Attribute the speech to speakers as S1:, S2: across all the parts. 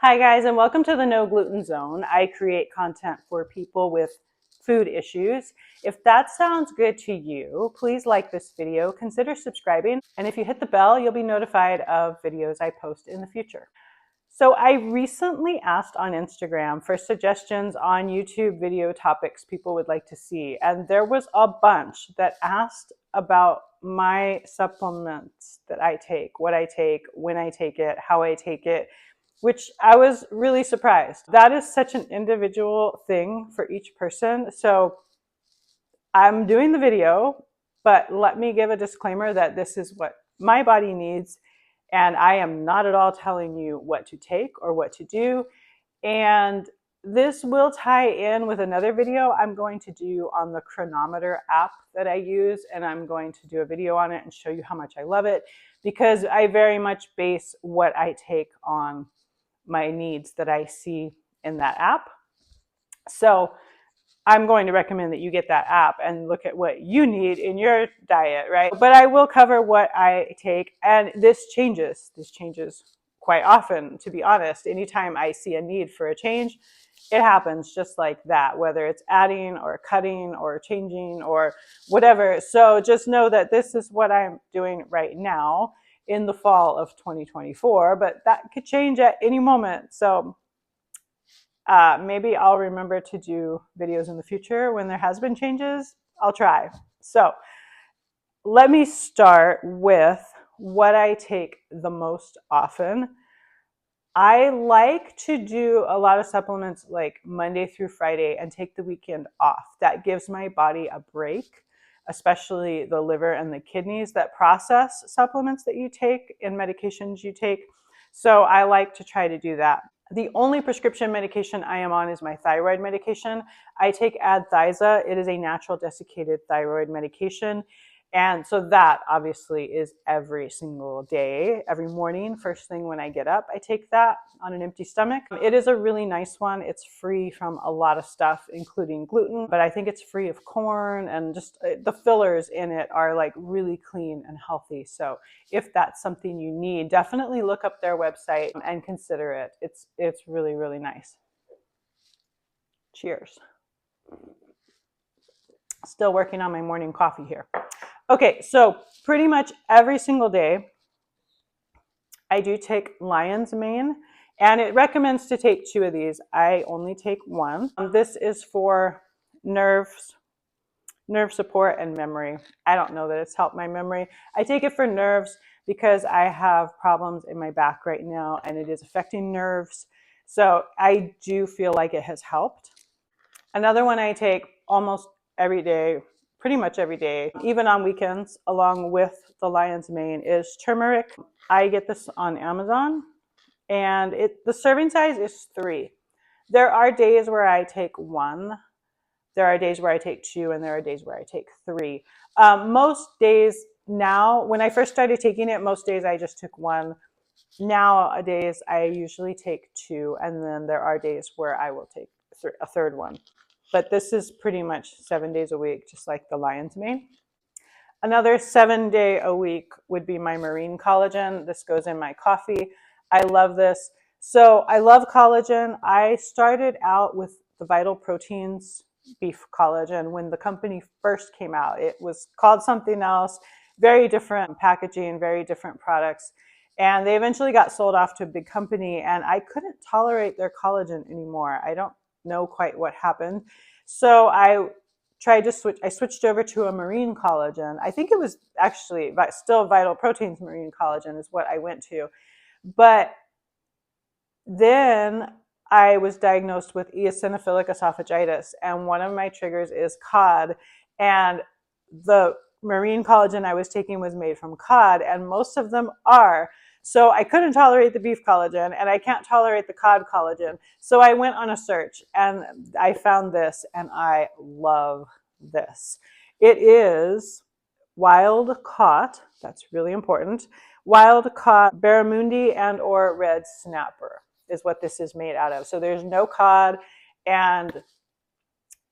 S1: Hi guys, and welcome to the No Gluten Zone. I create content for people with food issues. If that sounds good to you, please like this video, consider subscribing, and if you hit the bell, you'll be notified of videos I post in the future. So I recently asked on Instagram for suggestions on YouTube video topics people would like to see, and there was a bunch that asked about my supplements that I take, what I take, when I take it, how I take it, which I was really surprised. That is such an individual thing for each person. So I'm doing the video, but let me give a disclaimer that this is what my body needs, and I am not at all telling you what to take or what to do. And this will tie in with another video I'm going to do on the Chronometer app that I use, and I'm going to do a video on it and show you how much I love it, because I very much base what I take on my needs that I see in that app. So I'm going to recommend that you get that app and look at what you need in your diet, right? But I will cover what I take, and this changes. This changes quite often, to be honest. Anytime I see a need for a change, it happens just like that, whether it's adding or cutting or changing or whatever. So just know that this is what I'm doing right now in the fall of 2024, but that could change at any moment. So maybe I'll remember to do videos in the future when there has been changes. I'll try. So let me start with what I take the most often. I like to do a lot of supplements like Monday through Friday and take the weekend off. That gives my body a break, especially the liver and the kidneys that process supplements that you take and medications you take. So I like to try to do that. The only prescription medication I am on is my thyroid medication. I take Adthyza. It is a natural desiccated thyroid medication. And so that obviously is every single day, every morning, first thing when I get up, I take that on an empty stomach. It is a really nice one. It's free from a lot of stuff, including gluten, but I think it's free of corn, and just the fillers in it are like really clean and healthy. So if that's something you need, definitely look up their website and consider it. It's really, really nice. Cheers. Still working on my morning coffee here. Okay, so pretty much every single day, I do take lion's mane, and it recommends to take 2 of these. I only take 1. This is for nerve support and memory. I don't know that it's helped my memory. I take it for nerves because I have problems in my back right now, and it is affecting nerves. So I do feel like it has helped. Another one I take almost every day, pretty much every day, even on weekends, along with the lion's mane, is turmeric. I get this on Amazon, and the serving size is 3. There are days where I take 1. There are days where I take 2, and there are days where I take 3. Most days now, when I first started taking it, most days I just took 1. Nowadays, I usually take 2, and then there are days where I will take a third one. But this is pretty much 7 days a week, just like the lion's mane. Another 7-day a week would be my marine collagen. This goes in my coffee. I love this. So I love collagen. I started out with the Vital Proteins beef collagen when the company first came out. It was called something else, very different packaging, very different products. And they eventually got sold off to a big company, and I couldn't tolerate their collagen anymore. I don't know quite what happened. So I switched over to a marine collagen. I think it was actually still Vital Proteins marine collagen is what I went to. But then I was diagnosed with eosinophilic esophagitis, and one of my triggers is cod. And the marine collagen I was taking was made from cod, and most of them are. So I couldn't tolerate the beef collagen, and I can't tolerate the cod collagen. So I went on a search, and I found this, and I love this. It is wild caught, that's really important, wild caught barramundi and or red snapper is what this is made out of. So there's no cod, and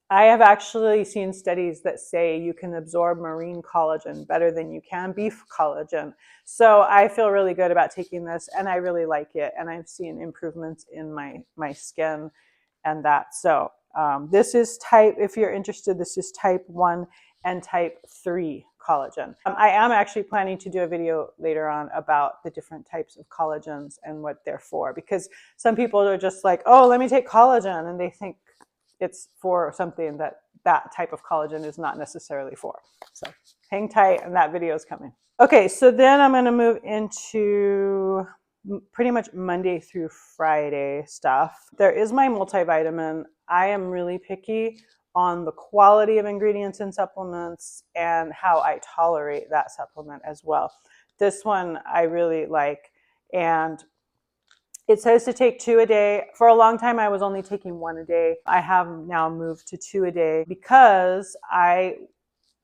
S1: I have actually seen studies that say you can absorb marine collagen better than you can beef collagen. So I feel really good about taking this, and I really like it. And I've seen improvements in my skin and that. So this is type, if you're interested, this is type 1 and type 3 collagen. I am actually planning to do a video later on about the different types of collagens and what they're for, because some people are just like, oh, let me take collagen, and they think it's for something that that type of collagen is not necessarily for. So hang tight, and that video is coming. Okay, so then I'm going to move into pretty much Monday through Friday stuff. There is my multivitamin. I am really picky on the quality of ingredients in supplements and how I tolerate that supplement as well. This one I really like, and it says to take 2 a day. For a long time, I was only taking 1 a day. I have now moved to 2 a day because I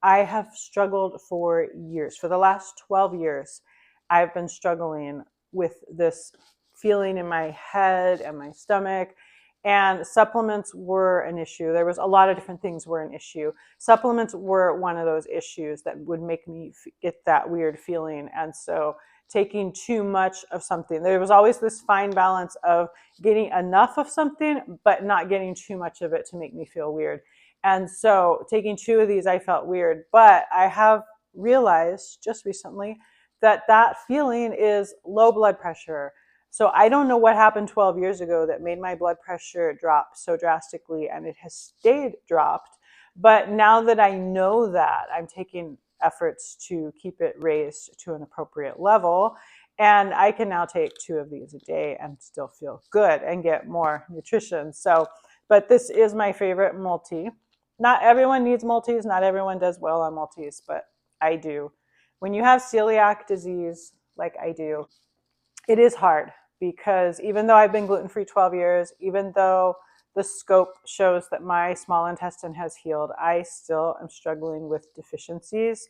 S1: have struggled for years. For the last 12 years, I've been struggling with this feeling in my head and my stomach, and supplements were an issue. There was a lot of different things were an issue. Supplements were one of those issues that would make me get that weird feeling. And so taking too much of something, there was always this fine balance of getting enough of something, but not getting too much of it to make me feel weird. And so taking 2 of these, I felt weird, but I have realized just recently that that feeling is low blood pressure. So I don't know what happened 12 years ago that made my blood pressure drop so drastically, and it has stayed dropped. But now that I know that, I'm taking efforts to keep it raised to an appropriate level. And I can now take 2 of these a day and still feel good and get more nutrition. So, but this is my favorite multi. Not everyone needs multis. Not everyone does well on multis, but I do. When you have celiac disease, like I do, it is hard, because even though I've been gluten-free 12 years, even though the scope shows that my small intestine has healed, I still am struggling with deficiencies.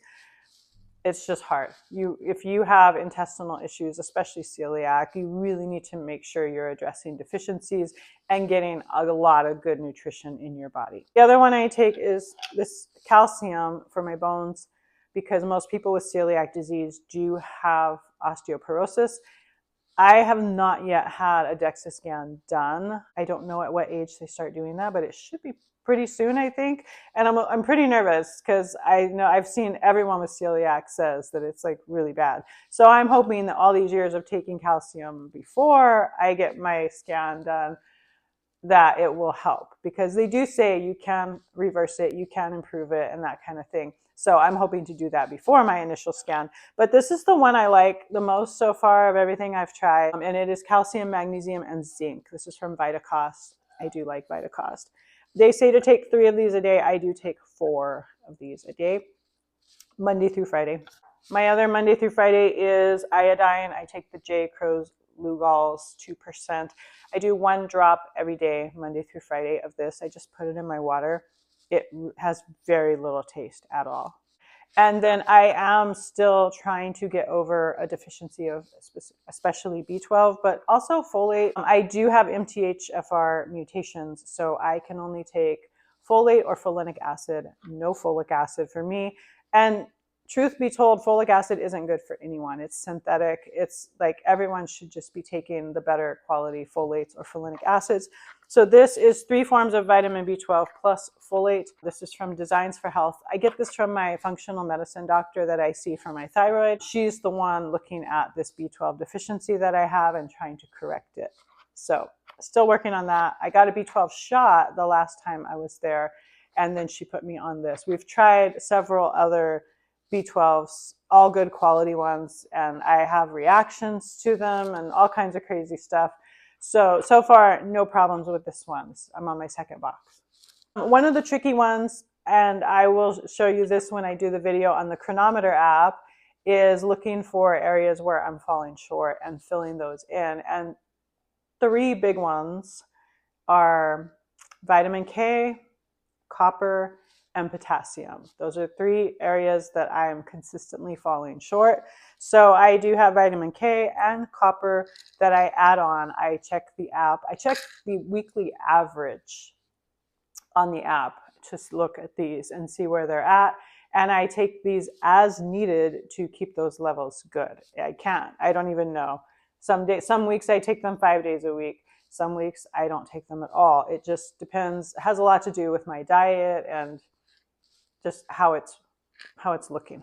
S1: It's just hard. If you have intestinal issues, especially celiac, you really need to make sure you're addressing deficiencies and getting a lot of good nutrition in your body. The other one I take is this calcium for my bones, because most people with celiac disease do have osteoporosis. I have not yet had a DEXA scan done. I don't know at what age they start doing that, but it should be pretty soon, I think. And I'm pretty nervous because I know I've seen everyone with celiac says that it's like really bad. So I'm hoping that all these years of taking calcium before I get my scan done, that it will help, because they do say you can reverse it, you can improve it, and that kind of thing. So I'm hoping to do that before my initial scan. But this is the one I like the most so far of everything I've tried. And it is calcium, magnesium, and zinc. This is from Vitacost. I do like Vitacost. They say to take 3 of these a day. I do take 4 of these a day, Monday through Friday. My other Monday through Friday is iodine. I take the J. Crow's Lugol's 2%. I do 1 drop every day, Monday through Friday, of this. I just put it in my water. It has very little taste at all. And then I am still trying to get over a deficiency of especially B12, but also folate. I do have MTHFR mutations, so I can only take folate or folinic acid, no folic acid for me. And truth be told, folic acid isn't good for anyone. It's synthetic. It's like everyone should just be taking the better quality folates or folinic acids. So this is 3 forms of vitamin B12 plus folate. This is from Designs for Health. I get this from my functional medicine doctor that I see for my thyroid. She's the one looking at this B12 deficiency that I have and trying to correct it. So still working on that. I got a B12 shot the last time I was there, and then she put me on this. We've tried several other B12s, all good quality ones, and I have reactions to them and all kinds of crazy stuff. So far, no problems with this one. I'm on my 2nd box. One of the tricky ones, and I will show you this when I do the video on the Chronometer app, is looking for areas where I'm falling short and filling those in. And 3 big ones are vitamin K, copper, and potassium. Those are 3 areas that I'm consistently falling short. So I do have vitamin K and copper that I add on. I check the app. I check the weekly average on the app to look at these and see where they're at. And I take these as needed to keep those levels good. I don't even know. Some weeks I take them 5 days a week. Some weeks I don't take them at all. It just depends. It has a lot to do with my diet and just how it's looking.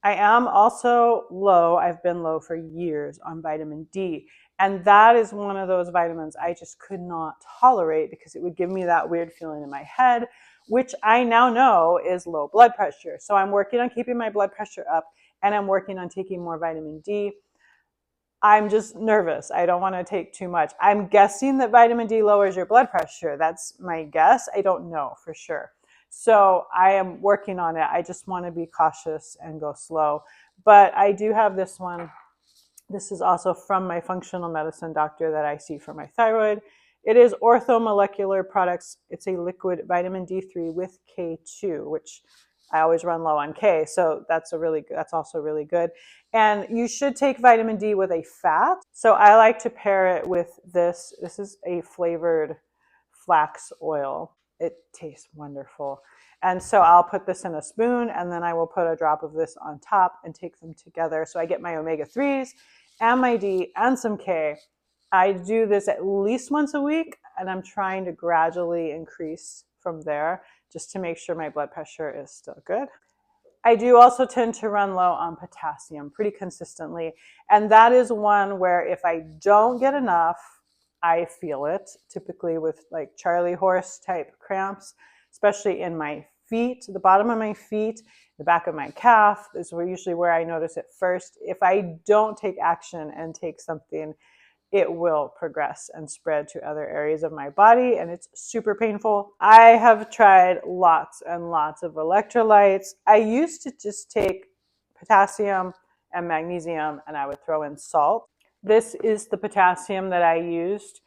S1: I am also low. I've been low for years on vitamin D. And that is one of those vitamins I just could not tolerate because it would give me that weird feeling in my head, which I now know is low blood pressure. So I'm working on keeping my blood pressure up, and I'm working on taking more vitamin D. I'm just nervous. I don't want to take too much. I'm guessing that vitamin D lowers your blood pressure. That's my guess. I don't know for sure. So I am working on it. I just want to be cautious and go slow. But I do have this one. This is also from my functional medicine doctor that I see for my thyroid. It is Orthomolecular Products. It's a liquid vitamin D3 with K2, which I always run low on K. So that's also really good. And you should take vitamin D with a fat. So I like to pair it with this. This is a flavored flax oil. It tastes wonderful. And so I'll put this in a spoon, and then I will put a drop of this on top and take them together. So I get my omega-3s and my D and some K. I do this at least once a week, and I'm trying to gradually increase from there just to make sure my blood pressure is still good. I do also tend to run low on potassium pretty consistently. And that is one where if I don't get enough, I feel it, typically with like Charlie horse type cramps, especially in my feet, the bottom of my feet, the back of my calf is usually where I notice it first. If I don't take action and take something, it will progress and spread to other areas of my body, and it's super painful. I have tried lots and lots of electrolytes. I used to just take potassium and magnesium, and I would throw in salt. This is the potassium that I used,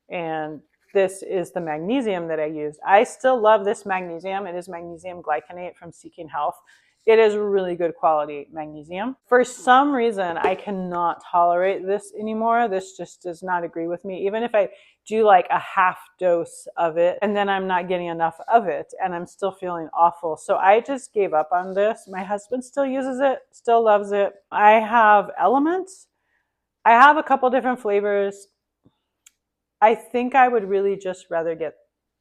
S1: and this is the magnesium that I used. I still love this magnesium. It is magnesium glycinate from Seeking Health. It is really good quality magnesium. For some reason, I cannot tolerate this anymore. This just does not agree with me. Even if I do like a half dose of it, and then I'm not getting enough of it, and I'm still feeling awful. So I just gave up on this. My husband still uses it, still loves it. I have Elements. I have a couple different flavors. I think I would really just rather get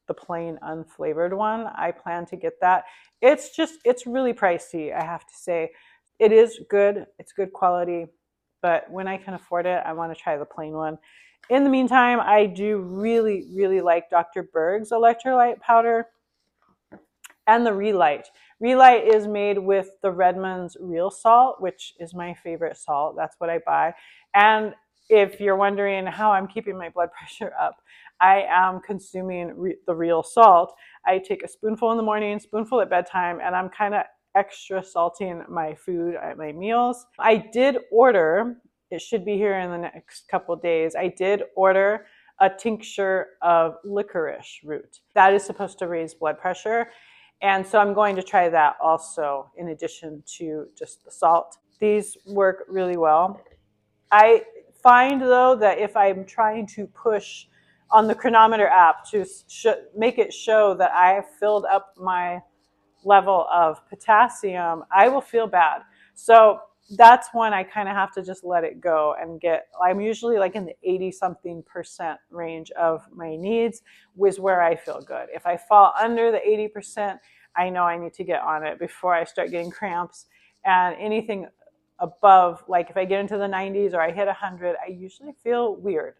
S1: the plain unflavored one. I plan to get that. It's really pricey, I have to say. It is good. It's good quality. But when I can afford it, I want to try the plain one. In the meantime, I do really, really like Dr. Berg's electrolyte powder and the Relight. Relight is made with the Redmond's real salt, which is my favorite salt. That's what I buy. And if you're wondering how I'm keeping my blood pressure up, I am consuming the real salt. I take a spoonful in the morning, spoonful at bedtime, and I'm kind of extra salting my food at my meals. I did order, it should be here in the next couple of days, I did order a tincture of licorice root. That is supposed to raise blood pressure. And so I'm going to try that also in addition to just the salt. These work really well. I find though that if I'm trying to push on the Chronometer app to make it show that I have filled up my level of potassium, I will feel bad. So that's when I kind of have to just let it go and I'm usually like in the 80-something% range of my needs, is where I feel good. If I fall under the 80%, I know I need to get on it before I start getting cramps. And anything above, like if I get into the 90s or I hit 100, I usually feel weird.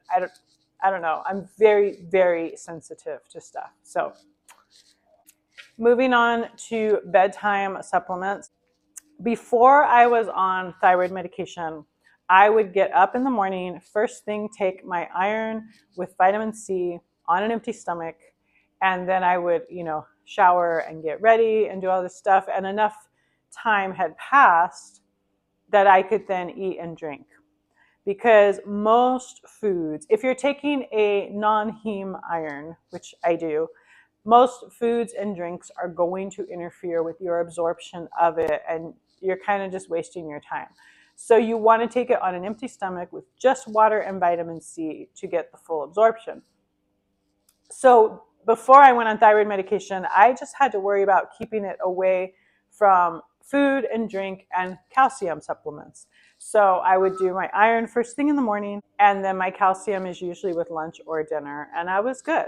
S1: I don't know. I'm very, very sensitive to stuff. So moving on to bedtime supplements. Before I was on thyroid medication, I would get up in the morning, first thing, take my iron with vitamin C on an empty stomach, and then I would, shower and get ready and do all this stuff. And enough time had passed that I could then eat and drink. Because most foods, if you're taking a non-heme iron, which I do, most foods and drinks are going to interfere with your absorption of it, and you're kind of just wasting your time. So you want to take it on an empty stomach with just water and vitamin C to get the full absorption. So before I went on thyroid medication, I just had to worry about keeping it away from food and drink and calcium supplements. So I would do my iron first thing in the morning, and then my calcium is usually with lunch or dinner, and I was good.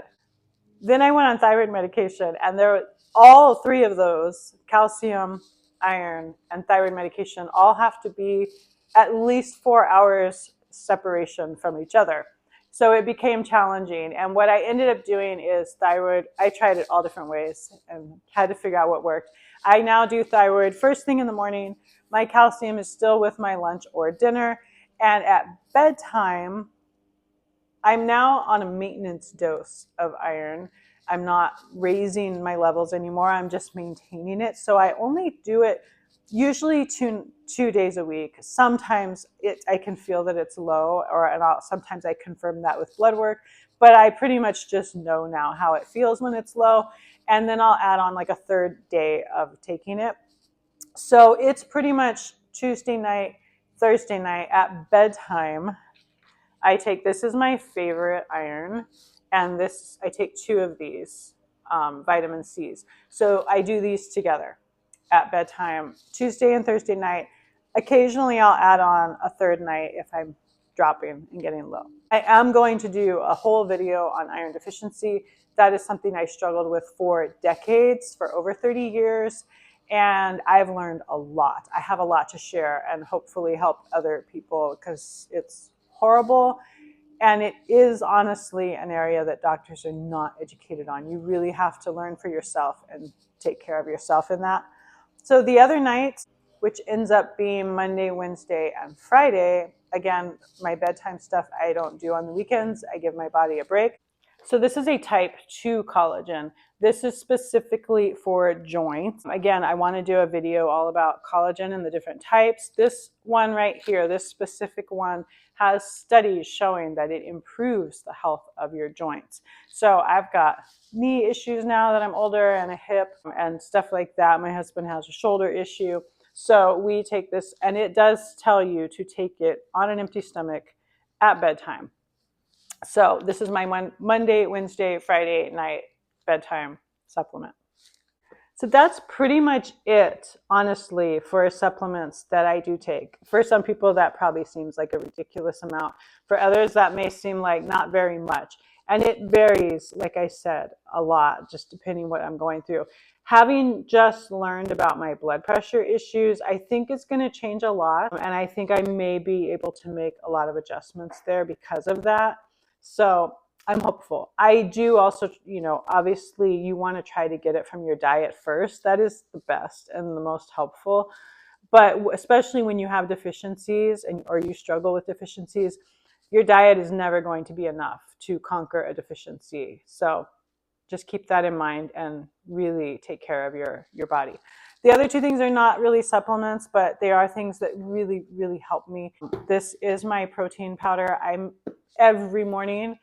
S1: Then I went on thyroid medication, and all three of those, calcium, iron, and thyroid medication, all have to be at least 4 hours separation from each other. So it became challenging. And what I ended up doing is thyroid. I tried it all different ways and had to figure out what worked. I now do thyroid first thing in the morning. My calcium is still with my lunch or dinner. And at bedtime, I'm now on a maintenance dose of iron. I'm not raising my levels anymore. I'm just maintaining it. So I only do it usually two days a week. Sometimes I can feel that it's low, sometimes I confirm that with blood work, but I pretty much just know now how it feels when it's low. And then I'll add on like a third day of taking it. So it's pretty much Tuesday night, Thursday night at bedtime. This is my favorite iron, and I take 2 of these vitamin C's. So I do these together at bedtime, Tuesday and Thursday night. Occasionally I'll add on a third night if I'm dropping and getting low. I am going to do a whole video on iron deficiency. That is something I struggled with for decades, for over 30 years. And I've learned a lot. I have a lot to share and hopefully help other people, because it's horrible. And it is honestly an area that doctors are not educated on. You really have to learn for yourself and take care of yourself in that. So the other nights, which ends up being Monday, Wednesday, and Friday, again, my bedtime stuff I don't do on the weekends. I give my body a break. So this is a type 2 collagen. This is specifically for joints. Again, I want to do a video all about collagen and the different types. This one right here, this specific one, has studies showing that it improves the health of your joints. So I've got knee issues now that I'm older, and a hip and stuff like that. My husband has a shoulder issue. So we take this, and it does tell you to take it on an empty stomach at bedtime. So this is my Monday, Wednesday, Friday night bedtime supplement. So that's pretty much it, honestly, for supplements that I do take. For some people, that probably seems like a ridiculous amount. For others, that may seem like not very much. And it varies, like I said, a lot, just depending what I'm going through. Having just learned about my blood pressure issues, I think it's going to change a lot. And I think I may be able to make a lot of adjustments there because of that. So I'm hopeful. I do also, obviously you want to try to get it from your diet first. That is the best and the most helpful. But especially when you have deficiencies or you struggle with deficiencies, your diet is never going to be enough to conquer a deficiency. So just keep that in mind and really take care of your body. The other 2 things are not really supplements, but they are things that really, really help me. This is my protein powder. Every morning,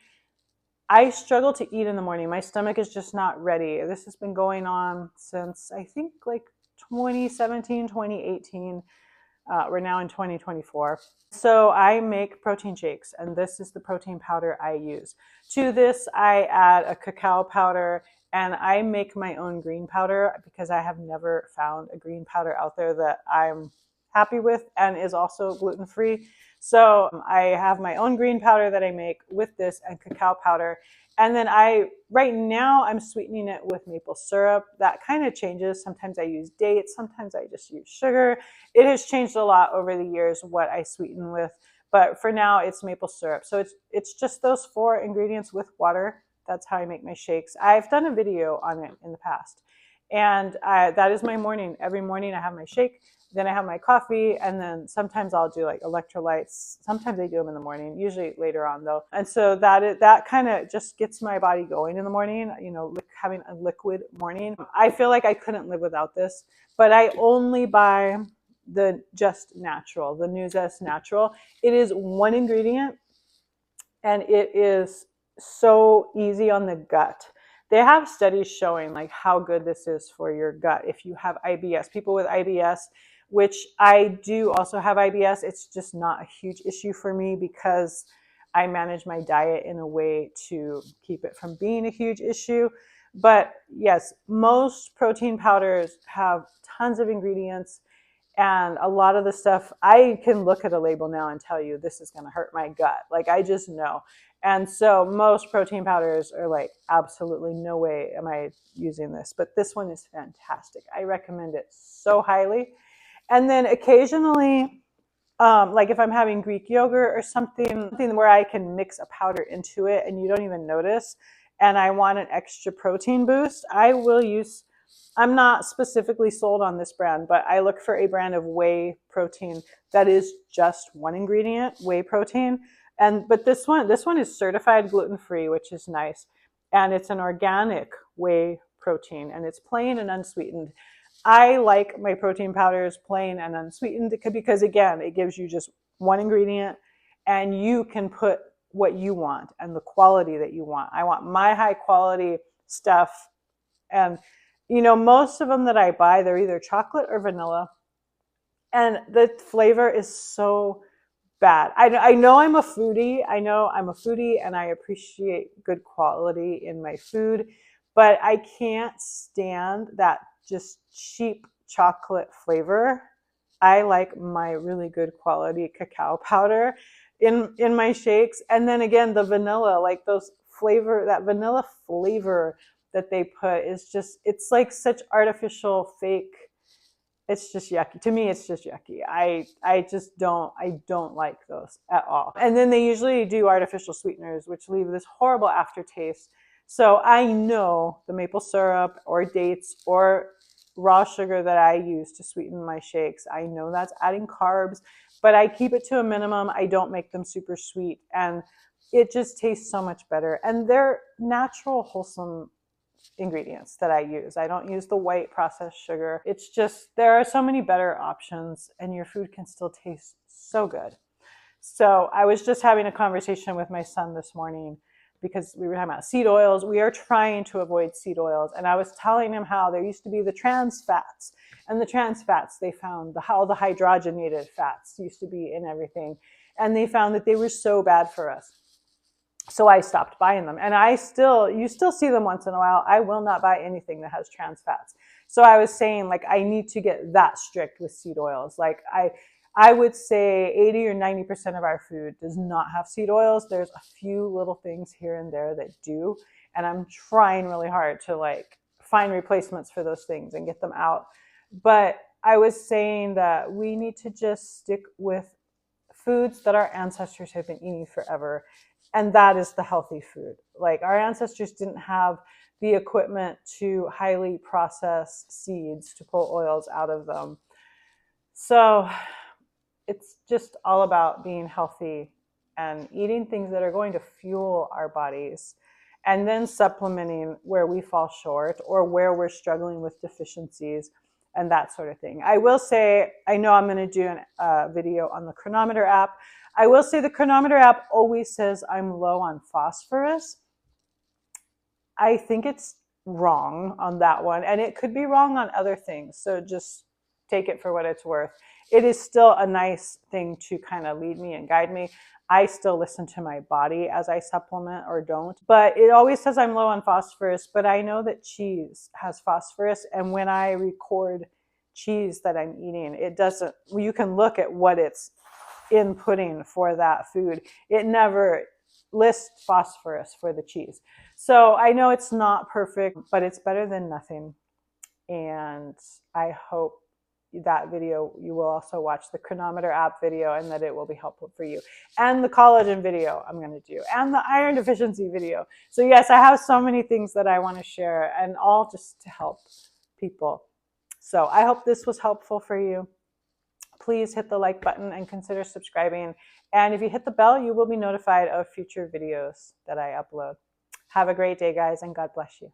S1: I struggle to eat in the morning. My stomach is just not ready. This has been going on since I think like 2017, 2018. We're now in 2024. So I make protein shakes, and this is the protein powder I use. To this, I add a cacao powder, and I make my own green powder because I have never found a green powder out there that I'm happy with and is also gluten-free. So I have my own green powder that I make with this and cacao powder. And then right now I'm sweetening it with maple syrup. That kind of changes. Sometimes I use dates, sometimes I just use sugar. It has changed a lot over the years what I sweeten with, but for now it's maple syrup. So it's just those 4 ingredients with water. That's how I make my shakes. I've done a video on it in the past. And that is my morning. Every morning I have my shake, then I have my coffee, and then sometimes I'll do like electrolytes. Sometimes I do them in the morning, usually later on though. And so that kind of just gets my body going in the morning, having a liquid morning. I feel like I couldn't live without this, but I only buy the Just Natural, the Nuzest Natural. It is 1 ingredient, and it is so easy on the gut. They have studies showing like how good this is for your gut if you have IBS. People with IBS, which I do also have IBS, it's just not a huge issue for me because I manage my diet in a way to keep it from being a huge issue. But yes, most protein powders have tons of ingredients, and a lot of the stuff, I can look at a label now and tell you this is going to hurt my gut. Like, I just know. And so most protein powders are like, absolutely no way am I using this. But this one is fantastic. I recommend it so highly. And then occasionally, like if I'm having Greek yogurt or something where I can mix a powder into it and you don't even notice, and I want an extra protein boost, I will use, I'm not specifically sold on this brand, but I look for a brand of whey protein that is just one ingredient, whey protein. But this one is certified gluten-free, which is nice. And it's an organic whey protein, and it's plain and unsweetened. I like my protein powders plain and unsweetened because, again, it gives you just one ingredient and you can put what you want and the quality that you want. I want my high quality stuff. And, you know, most of them that I buy, they're either chocolate or vanilla. And the flavor is so bad. I know I'm a foodie. I know I'm a foodie and I appreciate good quality in my food, but I can't stand that just cheap chocolate flavor. I like my really good quality cacao powder in my shakes. And then again, the vanilla, like those flavor, that vanilla flavor that they put is just, it's like such artificial fake. It's just yucky. To me, it's just yucky. I don't like those at all. And then they usually do artificial sweeteners, which leave this horrible aftertaste. So I know the maple syrup or dates or raw sugar that I use to sweeten my shakes, I know that's adding carbs, but I keep it to a minimum. I don't make them super sweet, and it just tastes so much better. And they're natural, wholesome ingredients that I use. I don't use the white processed sugar. It's just, there are so many better options and your food can still taste so good. So I was just having a conversation with my son this morning because we were talking about seed oils. We are trying to avoid seed oils. And I was telling him how there used to be the trans fats, and the trans fats, they found how the hydrogenated fats used to be in everything. And they found that they were so bad for us. So I stopped buying them, and you still see them once in a while. I will not buy anything that has trans fats. So I was saying, like, I need to get that strict with seed oils. Like I would say 80 or 90% of our food does not have seed oils. There's a few little things here and there that do. And I'm trying really hard to like find replacements for those things and get them out. But I was saying that we need to just stick with foods that our ancestors have been eating forever. And that is the healthy food. Like, our ancestors didn't have the equipment to highly process seeds to pull oils out of them. So it's just all about being healthy and eating things that are going to fuel our bodies, and then supplementing where we fall short or where we're struggling with deficiencies and that sort of thing. I will say, I know I'm going to do a video on the Chronometer app. I will say the Chronometer app always says I'm low on phosphorus. I think it's wrong on that one, and it could be wrong on other things. So just take it for what it's worth. It is still a nice thing to kind of lead me and guide me. I still listen to my body as I supplement or don't, but it always says I'm low on phosphorus. But I know that cheese has phosphorus, and when I record cheese that I'm eating, it doesn't, you can look at what it's inputting for that food. It never lists phosphorus for the cheese. So I know it's not perfect, but it's better than nothing. And I hope that video, you will also watch the Chronometer app video, and that it will be helpful for you. And the collagen video I'm going to do, and the iron deficiency video. So yes, I have so many things that I want to share, and all just to help people. So I hope this was helpful for you. Please hit the like button and consider subscribing. And if you hit the bell, you will be notified of future videos that I upload. Have a great day, guys, and God bless you.